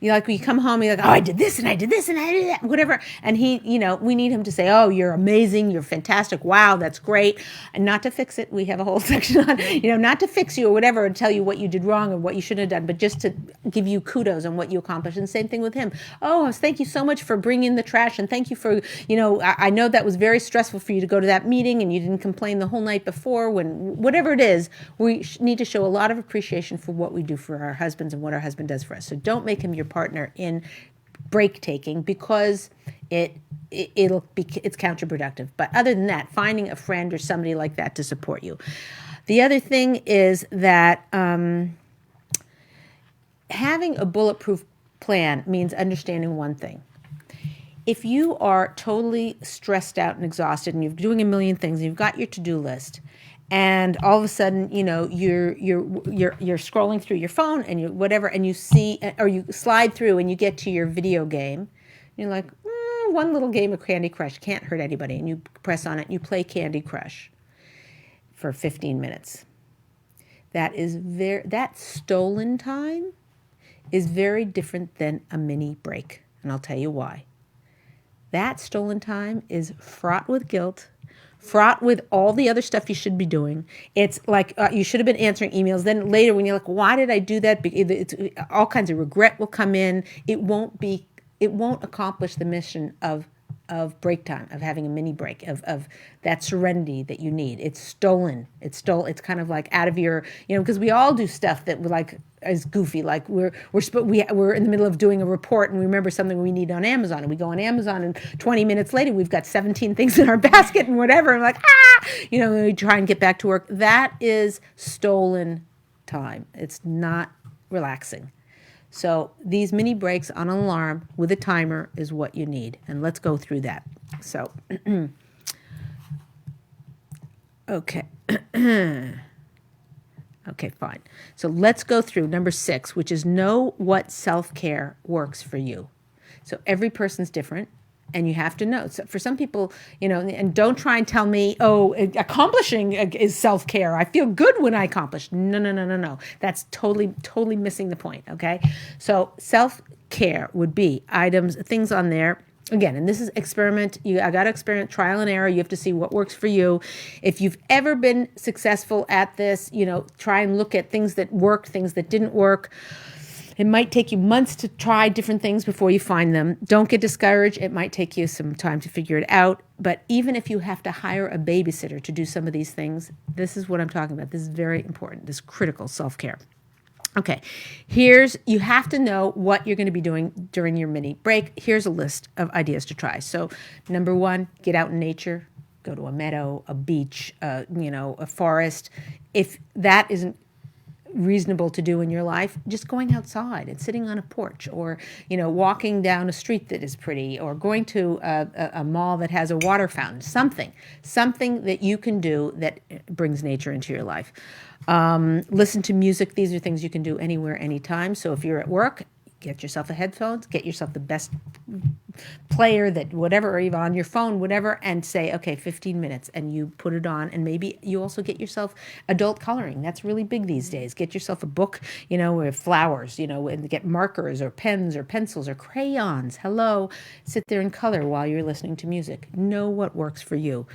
Like when you come home, you're like, oh, I did this and I did this and I did that, whatever. And he, we need him to say, oh, you're amazing, you're fantastic, wow, that's great. And not to fix it. We have a whole section on, not to fix you or whatever and tell you what you did wrong or what you should have done, but just to give you kudos on what you accomplished. And same thing with him. Oh, thank you so much for bringing in the trash. And thank you for, I know that was very stressful for you to go to that meeting and you didn't complain the whole night before. Whatever it is, we need to show a lot of appreciation for what we do for our husbands and what our husband does for us. So don't make him your partner in break taking, because it's counterproductive. But other than that, finding a friend or somebody like that to support you. The other thing is that having a bulletproof plan means understanding one thing. If you are totally stressed out and exhausted and you're doing a million things and you've got your to-do list, and all of a sudden, you're scrolling through your phone and you whatever, and you see, or you slide through and you get to your video game, you're like, one little game of Candy Crush can't hurt anybody, and you press on it and you play Candy Crush for 15 minutes. That stolen time is very different than a mini break, and I'll tell you why. That stolen time is fraught with guilt, fraught with all the other stuff you should be doing. It's like you should have been answering emails. Then later when you're like, why did I do that? It's, all kinds of regret will come in. It won't accomplish the mission of break time, of having a mini break, of that serenity that you need. It's stolen. It's kind of like out of your, because we all do stuff that is goofy. Like we're in the middle of doing a report and we remember something we need on Amazon, and we go on Amazon and 20 minutes later we've got 17 things in our basket and whatever. And like, we try and get back to work. That is stolen time. It's not relaxing. So these mini breaks on an alarm with a timer is what you need. And let's go through that. So, okay. Okay, fine. So let's go through number 6, which is know what self-care works for you. So every person's different. And you have to know. So for some people, and don't try and tell me, accomplishing is self-care. I feel good when I accomplish. No. That's totally missing the point, okay? So self-care would be things on there. Again, and this is experiment. I got to experiment, trial and error. You have to see what works for you. If you've ever been successful at this, try and look at things that worked, things that didn't work. It might take you months to try different things before you find them. Don't get discouraged. It might take you some time to figure it out. But even if you have to hire a babysitter to do some of these things, this is what I'm talking about. This is very important. This critical self-care. Okay, you have to know what you're going to be doing during your mini break. Here's a list of ideas to try. So, number 1, get out in nature. Go to a meadow, a beach, a forest. If that isn't reasonable to do in your life, just going outside and sitting on a porch, or walking down a street that is pretty, or going to a mall that has a water fountain, something that you can do that brings nature into your life. Listen to music. These are things you can do anywhere, anytime. So if you're at work, get yourself a headphones, get yourself the best player that whatever, or even on your phone, whatever, and say, okay, 15 minutes, and you put it on. And maybe you also get yourself adult coloring. That's really big these days. Get yourself a book, with flowers, and get markers or pens or pencils or crayons. Sit there and color while you're listening to music. Know what works for you.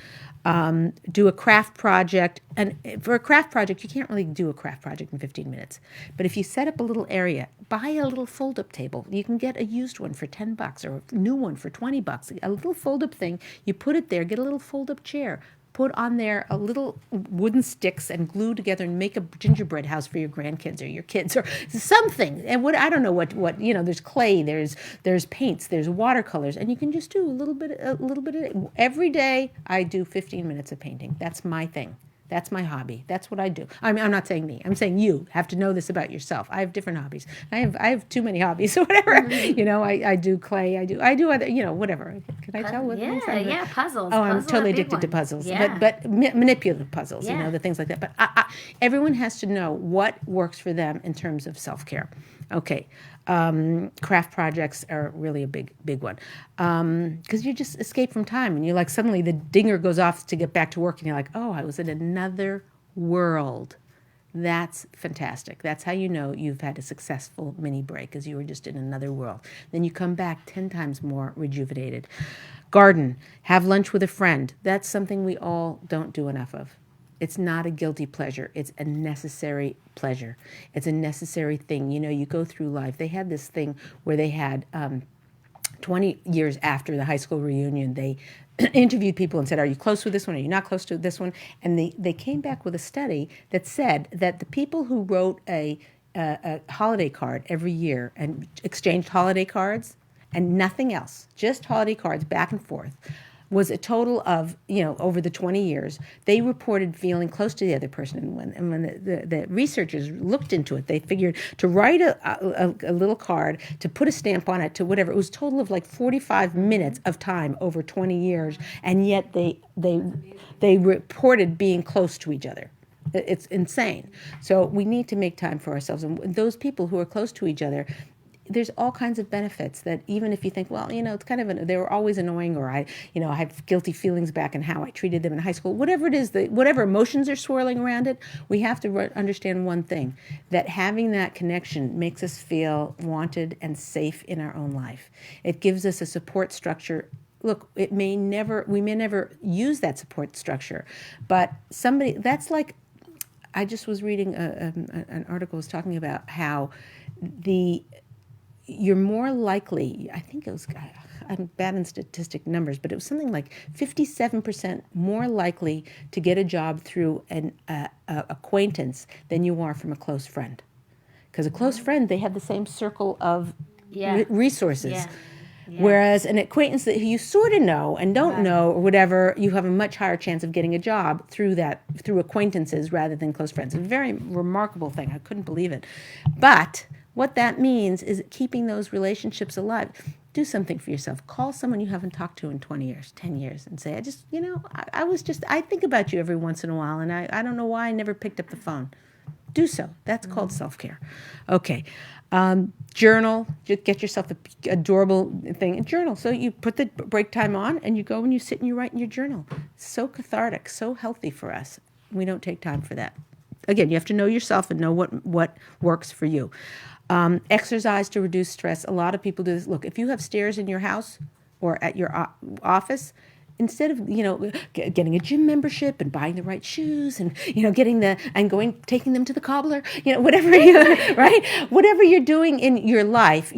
Do a craft project. And for a craft project, you can't really do a craft project in 15 minutes. But if you set up a little area, buy a little fold-up table. You can get a used one for $10 or a new one for $20. A little fold-up thing. You put it there. Get a little fold-up chair. Put on there a little wooden sticks and glue together and make a gingerbread house for your grandkids or your kids or something. And I don't know what there's clay, there's paints, there's watercolors, and you can just do a little bit of every day. I do 15 minutes of painting. That's my thing. That's my hobby. That's what I do. I mean, I'm not saying me. I'm saying you have to know this about yourself. I have different hobbies. I have too many hobbies. So whatever. You know, I do clay. I do other. You know, whatever. Can I tell what things? Puzzles. Oh, I'm Puzzles totally are big addicted to ones. puzzles. Yeah. But manipulative puzzles. You Yeah. know, the things like that. But everyone has to know what works for them in terms of self-care. Okay. Craft projects are really a big one, because you just escape from time, and you're like, suddenly the dinger goes off to get back to work, and you're like, oh, I was in another world. That's fantastic. That's how you know you've had a successful mini break, because you were just in another world. Then you come back 10 times more rejuvenated. Garden, have lunch with a friend. That's something we all don't do enough of. It's not a guilty pleasure. It's a necessary pleasure. It's a necessary thing. You know, you go through life. They had this thing where they had 20 years after the high school reunion, they interviewed people and said, are you close with this one? Are you not close to this one? And they came back with a study that said that the people who wrote a holiday card every year and exchanged holiday cards and nothing else, just holiday cards back and forth, was a total of, you know, over the 20 years, they reported feeling close to the other person. And when the researchers looked into it, they figured to write a little card, to put a stamp on it, to whatever, it was a total of like 45 minutes of time over 20 years. And yet they reported being close to each other. It's insane. So we need to make time for ourselves. And those people who are close to each other, there's all kinds of benefits that even if you think, well, you know, it's kind of they were always annoying, or I have guilty feelings back in how I treated them in high school, whatever it is, whatever emotions are swirling around it, we have to understand one thing, that having that connection makes us feel wanted and safe in our own life. It gives us a support structure. Look, we may never use that support structure, but that's like, I just was reading an article was talking about how you're more likely, I think it was, I'm bad in statistic numbers, but it was something like 57% more likely to get a job through an acquaintance than you are from a close friend. Because a close friend, they have the same circle of resources. Yeah. Yeah. Whereas an acquaintance that you sort of know and don't know or whatever, you have a much higher chance of getting a job through acquaintances rather than close friends. A very remarkable thing. I couldn't believe it. But what that means is keeping those relationships alive. Do something for yourself. Call someone you haven't talked to in 20 years, 10 years, and say, I think about you every once in a while, and I don't know why I never picked up the phone. Do so. That's called self-care. Okay. Journal. Just get yourself an adorable thing and journal. So you put the break time on and you go and you sit and you write in your journal. So cathartic, so healthy for us. We don't take time for that. Again, you have to know yourself and know what works for you. Exercise to reduce stress. A lot of people do this. Look, if you have stairs in your house or at your office, instead of, getting a gym membership and buying the right shoes and, taking them to the cobbler, whatever whatever you're doing in your life,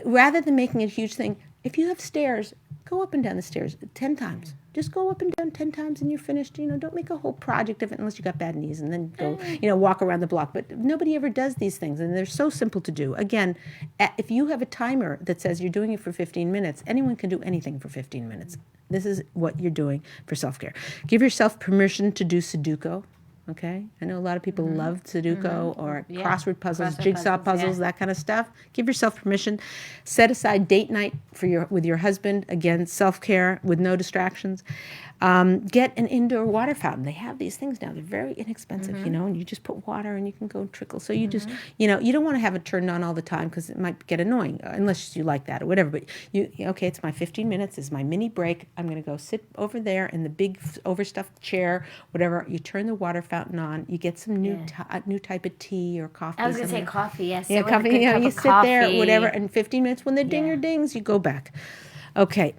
rather than making a huge thing, if you have stairs, go up and down the stairs 10 times. Just go up and down 10 times and you're finished. Don't make a whole project of it unless you got bad knees, and then go, walk around the block. But nobody ever does these things, and they're so simple to do. Again, if you have a timer that says you're doing it for 15 minutes, anyone can do anything for 15 minutes. This is what you're doing for self-care. Give yourself permission to do Sudoku. Okay, I know a lot of people love Sudoku or crossword puzzles, jigsaw puzzles, that kind of stuff. Give yourself permission. Set aside date night with your husband. Again, self-care with no distractions. Get an indoor water fountain. They have these things now. They're very inexpensive, and you just put water and you can go and trickle. So you just, you don't want to have it turned on all the time because it might get annoying unless you like that or whatever. But okay, it's my 15 minutes. It's my mini break. I'm going to go sit over there in the big overstuffed chair, whatever. You turn the water fountain on. You get some new type of tea or coffee. I was going to say coffee, yes. Yeah, coffee. You sit there, whatever, and 15 minutes when the dinger dings, you go back. Okay,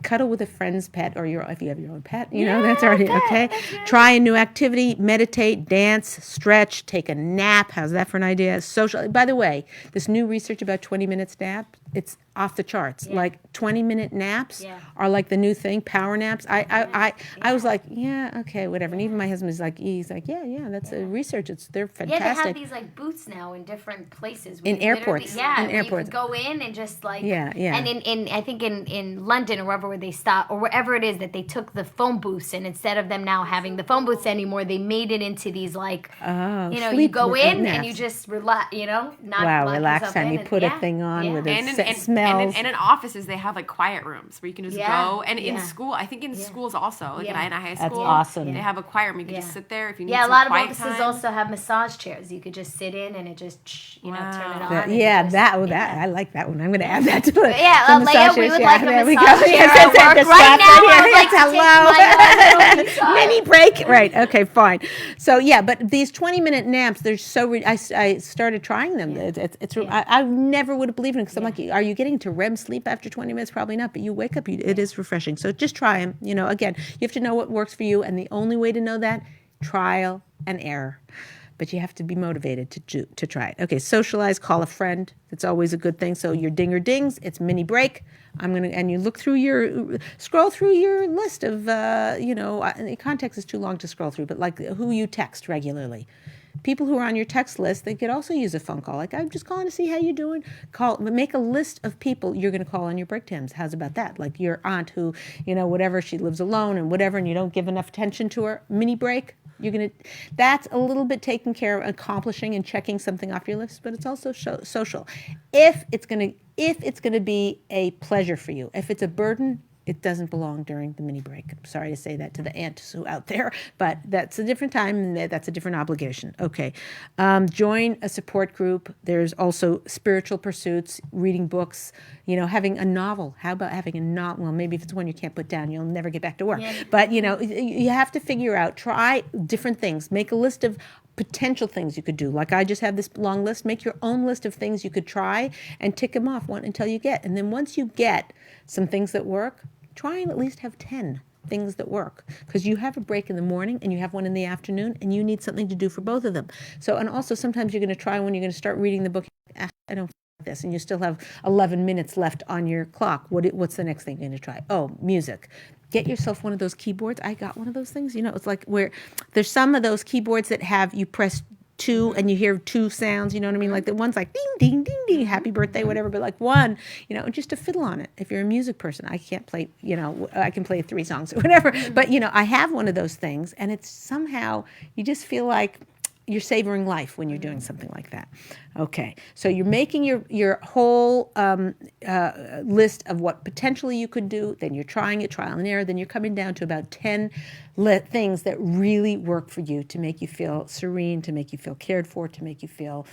cuddle with a friend's pet, or if you have your own pet, that's already okay. Try a new activity, meditate, dance, stretch, take a nap. How's that for an idea? Social. By the way, this new research about 20-minute nap, it's off the charts. Yeah. Like 20-minute naps are like the new thing. Power naps. I was like, okay, whatever. And even my husband is like, that's a research. They're fantastic. Yeah, they have these like booths now in different places. In airports. In airports. You can go in and just like. Yeah. And I think in London or wherever they stop or wherever it is that they took the phone booths, and instead of them now having the phone booths anymore, they made it into these like, you go in naps. and you just relax, not relax time. You put a thing on with it smells. And in offices they have like quiet rooms where you can just go. And in school, I think in schools also, like in high school, that's awesome. They have a quiet room. You can just sit there if you need a some lot of quiet offices time. also have massage chairs. You could just sit in and it just turn it on. I like that one. I'm going to add that to it. Leah, we would like a there we massage go. chair at work right now. I would like to take my little mini break. Right. Okay. Fine. So but these 20-minute naps, they're so. I started trying them. I never would have believed it because I'm like, are you getting to REM sleep after 20 minutes? Probably not. But you wake up. It is refreshing. So just try them. Again, you have to know what works for you, and the only way to know that, trial and error. But you have to be motivated to try it. Okay, socialize, call a friend. It's always a good thing. So your dinger dings, it's mini break. And you scroll through your list of, the context is too long to scroll through, but like who you text regularly. People who are on your text list, they could also use a phone call. Like, I'm just calling to see how you're doing. Make a list of people you're going to call on your break times. How's about that? Like your aunt who, whatever, she lives alone and whatever, and you don't give enough attention to her. Mini break. That's a little bit taking care of accomplishing and checking something off your list, but it's also social. If it's going to be a pleasure for you, if it's a burden, it doesn't belong during the mini break. I'm sorry to say that to the aunts who out there, but that's a different time and that's a different obligation. Okay. Join a support group. There's also spiritual pursuits, reading books, having a novel. How about having a novel? Well, maybe if it's one you can't put down, you'll never get back to work. Yeah. But, you have to figure out, try different things. Make a list of potential things you could do. Like I just have this long list. Make your own list of things you could try and tick them off one until you get. And then once you get some things that work, try and at least have 10 things that work, because you have a break in the morning and you have one in the afternoon and you need something to do for both of them. So, and also sometimes you're going to try when you're going to start reading the book, I don't like this, and you still have 11 minutes left on your clock. What's the next thing you're going to try? Oh, music. Get yourself one of those keyboards. I got one of those things. It's like where there's some of those keyboards that have you press 2 and you hear 2 sounds, you know what I mean? Like the one's like ding, ding, ding, ding, happy birthday, whatever, but like one, just to fiddle on it. If you're a music person, I can't play, I can play 3 songs or whatever, but I have one of those things, and it's somehow, you just feel like you're savoring life when you're doing something like that. Okay, so you're making your whole list of what potentially you could do, then you're trying it, trial and error, then you're coming down to about 10 things that really work for you to make you feel serene, to make you feel cared for, to make you feel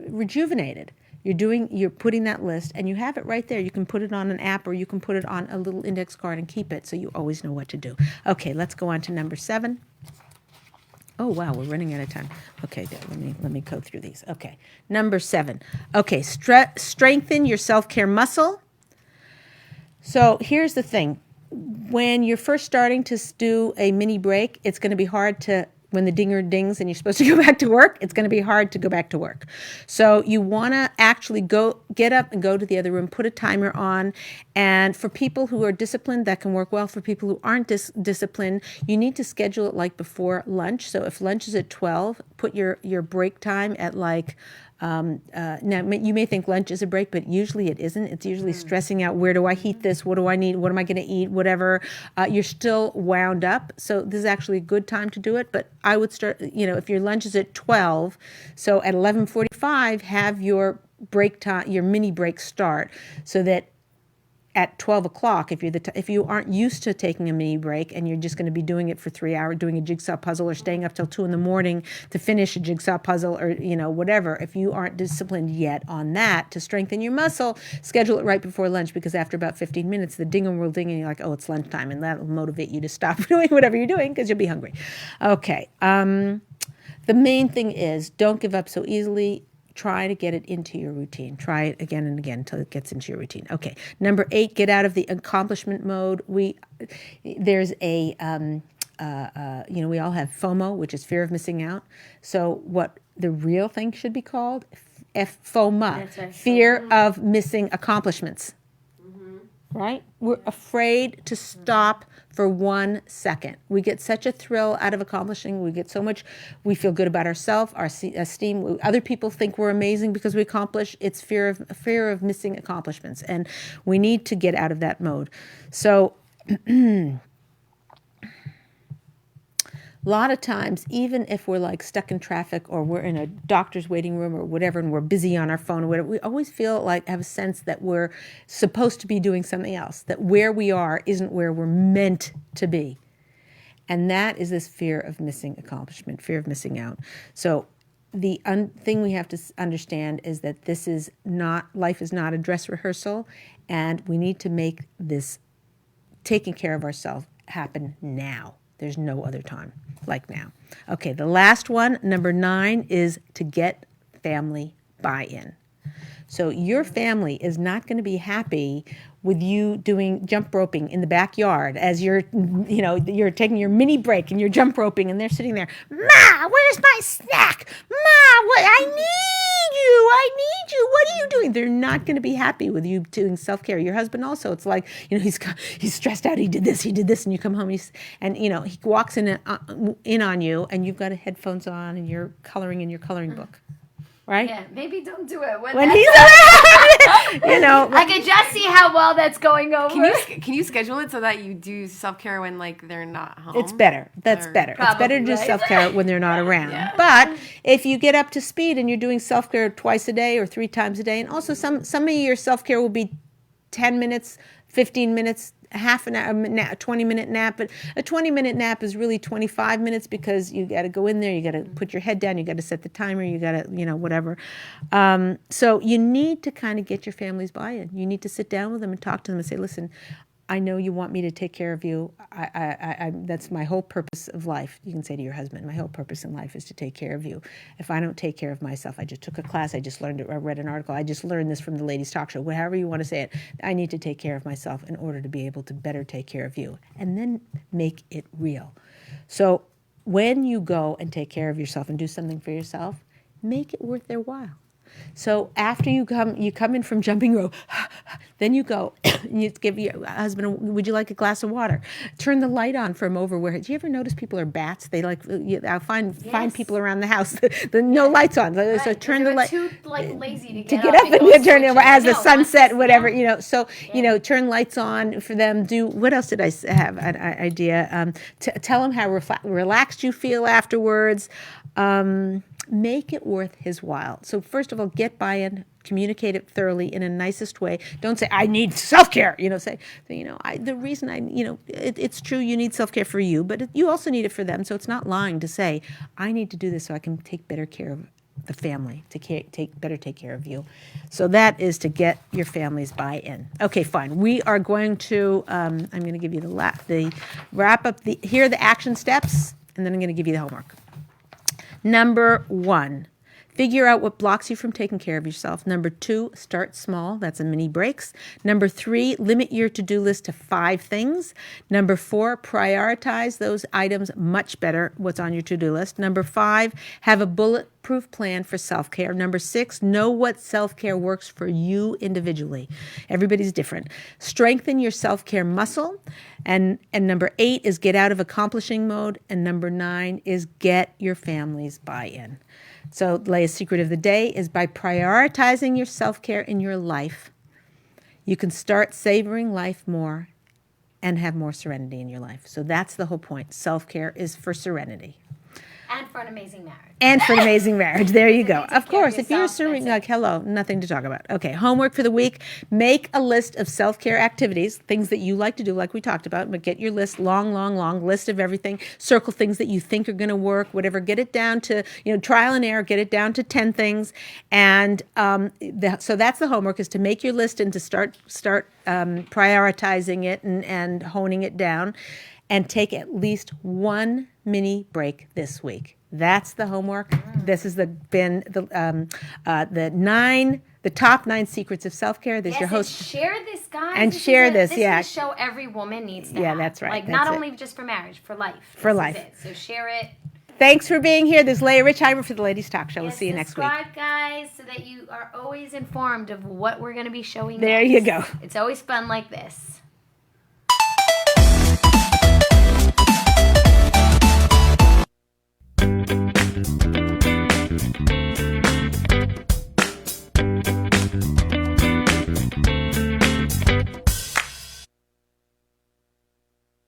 rejuvenated. You're putting that list, and you have it right there. You can put it on an app, or you can put it on a little index card and keep it so you always know what to do. Okay, let's go on to number 7. Oh, wow, we're running out of time. Okay, let me go through these. Okay, number 7. Okay, strengthen your self-care muscle. So here's the thing. When you're first starting to do a mini break, it's going to be hard when the dinger dings and you're supposed to go back to work, it's going to be hard to go back to work. So you want to actually get up and go to the other room, put a timer on. And for people who are disciplined, that can work well. For people who aren't disciplined, you need to schedule it like before lunch. So if lunch is at 12, put your break time at like, now you may think lunch is a break, but usually it isn't. It's usually stressing out, where do I heat this? What do I need? What am I going to eat? Whatever. You're still wound up. So this is actually a good time to do it. But I would start, if your lunch is at 12, so at 11:45, have your break time, your mini break start, so that at 12 o'clock, if you aren't used to taking a mini break and you're just going to be doing it for 3 hours, doing a jigsaw puzzle or staying up till 2 in the morning to finish a jigsaw puzzle or, whatever, if you aren't disciplined yet on that to strengthen your muscle, schedule it right before lunch, because after about 15 minutes, the ding will ding and you're like, oh, it's lunchtime, and that'll motivate you to stop doing whatever you're doing because you'll be hungry. Okay. The main thing is, don't give up so easily. Try to get it into your routine. Try it again and again until it gets into your routine. Okay. Number 8, get out of the accomplishment mode. There's we all have FOMO, which is fear of missing out. So what the real thing should be called, FOMA, That's right. fear of missing accomplishments. right? We're afraid to stop for 1 second. We get such a thrill out of accomplishing. We get so much, we feel good about ourselves, our esteem. Other people think we're amazing because we accomplish. It's fear of missing accomplishments. And we need to get out of that mode. So a lot of times, even if we're like stuck in traffic or we're in a doctor's waiting room or whatever, and we're busy on our phone or whatever, we always feel like, have a sense that we're supposed to be doing something else, that where we are isn't where we're meant to be. And that is this fear of missing accomplishment, fear of missing out. So the thing we have to understand is that this is not, life is not a dress rehearsal, and we need to make this taking care of ourselves happen now. There's no other time like now. Okay, the last one, number 9, is to get family buy-in. So your family is not going to be happy with you doing jump roping in the backyard as you're taking your mini break and you're jump roping, and they're sitting there, Ma, where's my snack? Ma, what? I need you. What are you doing? They're not going to be happy with you doing self-care. Your husband also, it's like, he's stressed out. He did this, and you come home and he walks in on you, and you've got headphones on and you're coloring in your coloring book. Right? Yeah, maybe don't do it when he's around. I can just see how well that's going over. Can you schedule it so that you do self-care when they're not home? It's better. That's better. It's better to do self-care when they're not around. Yeah. But if you get up to speed and you're doing self-care twice a day or 3 times a day, and also some of your self-care will be 10 minutes, 15 minutes, half an hour, 20-minute nap. But a 20-minute nap is really 25 minutes because you got to go in there, you got to put your head down, you got to set the timer, you got to, whatever. So you need to kind of get your family's buy-in. You need to sit down with them and talk to them and say, listen, I know you want me to take care of you. I that's my whole purpose of life. You can say to your husband, my whole purpose in life is to take care of you. If I don't take care of myself, I just took a class, I just learned it, I read an article, I just learned this from the Ladies Talk Show, however you want to say it. I need to take care of myself in order to be able to better take care of you. And then make it real. So when you go and take care of yourself and do something for yourself, make it worth their while. So after you come in from jumping rope, then you go and you give your husband, would you like a glass of water? Turn the light on from over where, do you ever notice people are bats? They I'll find people around the house, no lights on. Right. So turn the light. Too lazy to get up and turn it as the sunset, whatever, turn lights on for them. What else did I have an idea? Tell them how relaxed you feel afterwards. Make it worth his while. So first of all, get buy-in, communicate it thoroughly in a nicest way. Don't say, I need self-care. Say, the reason it's true you need self-care for you, but you also need it for them. So it's not lying to say, I need to do this so I can take better care of the family, to take care of you. So that is to get your family's buy-in. Okay, fine. We are going to, I'm going to give you the wrap up. Here are the action steps, and then I'm going to give you the homework. Number 1, figure out what blocks you from taking care of yourself. Number 2, start small. That's a mini breaks. Number 3, limit your to-do list to 5 things. Number 4, prioritize those items much better, what's on your to-do list. Number 5, have a bulletproof plan for self-care. Number 6, know what self-care works for you individually. Everybody's different. Strengthen your self-care muscle. And number 8 is get out of accomplishing mode. And number 9 is get your family's buy-in. So Leah's secret of the day is by prioritizing your self-care in your life, you can start savoring life more and have more serenity in your life. So that's the whole point. Self-care is for serenity. And for an amazing marriage. And for an amazing marriage. There you go. Of course, if you're serving, hello, nothing to talk about. Okay, homework for the week. Make a list of self-care activities, things that you like to do, like we talked about, but get your list, long list of everything. Circle things that you think are going to work, whatever. Get it down to, trial and error, get it down to 10 things. And so that's the homework, is to make your list and to start prioritizing it and honing it down. And take at least 1 mini break this week. That's the homework. This has been the top 9 secrets of self-care. There's your host. And share this, guys. And share this. This is a show every woman needs to have. Yeah, that's right. Not only just for marriage, for life. For life. So share it. Thanks for being here. This is Leah Richeimer for the Ladies Talk Show. We'll see you next week. Subscribe, guys, so that you are always informed of what we're going to be showing There next. you go. It's always fun like this.